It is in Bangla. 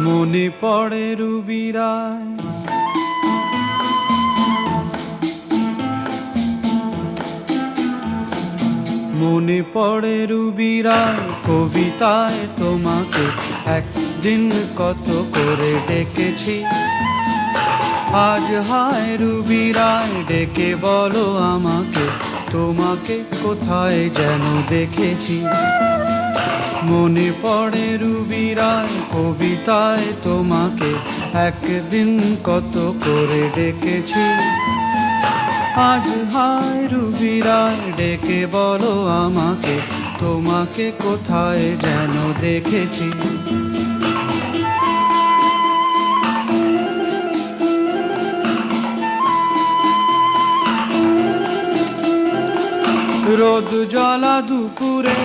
মনে পড়ে রুবিরায়, মনে পড়ে রুবিরায় কবিতায় তোমাকে একদিন কত করে ডেকেছি। আজ হায় রুবিরায় ডেকে বলো আমাকে, তোমাকে কোথায় যেন দেখেছি। মনে পড়ে রুবিরায় কবিতায় তোমাকে একদিন কত করে ডেকেছি। আজ হায় রুবিরায় ডেকে বলো আমাকে, তোমাকে কোথায় যেন দেখেছি। রোদ জ্বলা দুপুরে